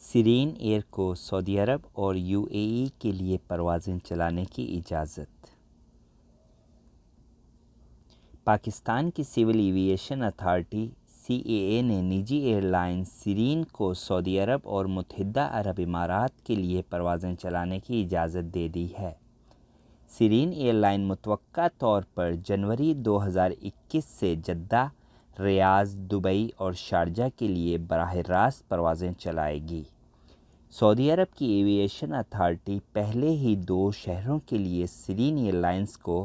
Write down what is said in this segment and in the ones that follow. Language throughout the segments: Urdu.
سیرین ایئر کو سعودی عرب اور UAE کے لیے پروازیں چلانے کی اجازت۔ پاکستان کی سول ایویشن اتھارٹی CAA نے نجی ایئر لائن سیرین کو سعودی عرب اور متحدہ عرب امارات کے لیے پروازیں چلانے کی اجازت دے دی ہے۔ سیرین ایئر لائن متوقع طور پر جنوری 2021 سے جدہ، ریاض، دبئی اور شارجہ کے لیے براہ راست پروازیں چلائے گی۔ سعودی عرب کی ایویشن اتھارٹی پہلے ہی 2 شہروں کے لیے سیرین ایئر لائنز کو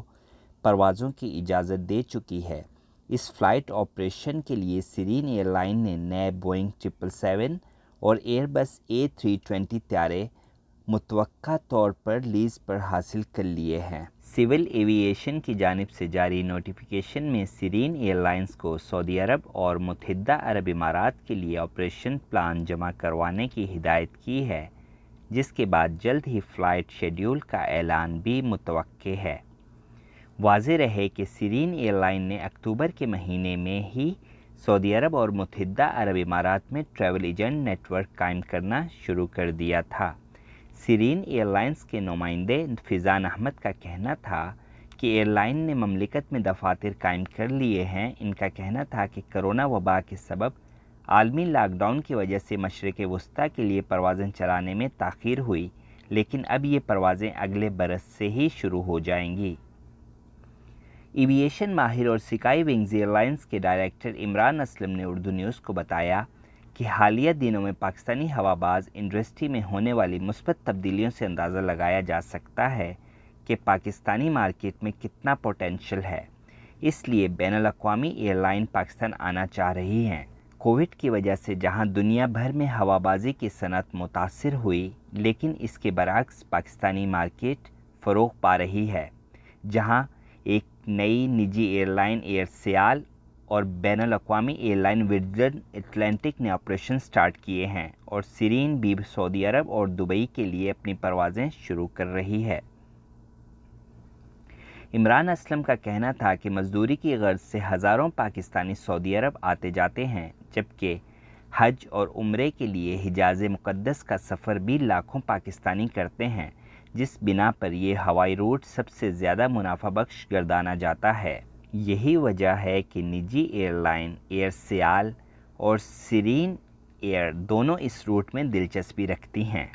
پروازوں کی اجازت دے چکی ہے۔ اس فلائٹ آپریشن کے لیے سیرین ایئر لائن نے نئے بوئنگ 777 اور ایئر بس A320 طیارے متوقع طور پر لیز پر حاصل کر لیے ہیں۔ سول ایویشن کی جانب سے جاری نوٹیفیکیشن میں سیرین ایئر لائنز کو سعودی عرب اور متحدہ عرب امارات کے لیے آپریشن پلان جمع کروانے کی ہدایت کی ہے، جس کے بعد جلد ہی فلائٹ شیڈول کا اعلان بھی متوقع ہے۔ واضح رہے کہ سیرین ایئر لائن نے اکتوبر کے مہینے میں ہی سعودی عرب اور متحدہ عرب امارات میں ٹریول ایجنٹ نیٹ ورک قائم کرنا شروع کر دیا تھا۔ سیرین ایئر لائنز کے نمائندے فیضان احمد کا کہنا تھا کہ ایئر لائن نے مملکت میں دفاتر قائم کر لیے ہیں۔ ان کا کہنا تھا کہ کرونا وبا کے سبب عالمی لاک ڈاؤن کی وجہ سے مشرق وسطیٰ کے لیے پروازیں چلانے میں تاخیر ہوئی، لیکن اب یہ پروازیں اگلے برس سے ہی شروع ہو جائیں گی۔ ایویشن ماہر اور سکائی ونگز ایئر لائنز کے ڈائریکٹر عمران اسلم نے اردو نیوز کو بتایا کہ حالیہ دنوں میں پاکستانی ہواباز انڈسٹری میں ہونے والی مثبت تبدیلیوں سے اندازہ لگایا جا سکتا ہے کہ پاکستانی مارکیٹ میں کتنا پوٹینشل ہے، اس لیے بین الاقوامی ایئر لائن پاکستان آنا چاہ رہی ہیں۔ کووڈ کی وجہ سے جہاں دنیا بھر میں ہوابازی کی صنعت متاثر ہوئی، لیکن اس کے برعکس پاکستانی مارکیٹ فروغ پا رہی ہے، جہاں ایک نئی نجی ایئر لائن ایئر سیال اور بین الاقوامی ایئر لائن ورجن اٹلانٹک نے آپریشن سٹارٹ کیے ہیں اور سیرین بھی سعودی عرب اور دبئی کے لیے اپنی پروازیں شروع کر رہی ہے۔ عمران اسلم کا کہنا تھا کہ مزدوری کی غرض سے ہزاروں پاکستانی سعودی عرب آتے جاتے ہیں، جبکہ حج اور عمرے کے لیے حجاز مقدس کا سفر بھی لاکھوں پاکستانی کرتے ہیں، جس بنا پر یہ ہوائی روٹ سب سے زیادہ منافع بخش گردانا جاتا ہے۔ یہی وجہ ہے کہ نجی ایئر لائن ایئر سیال اور سیرین ایئر دونوں اس روٹ میں دلچسپی رکھتی ہیں۔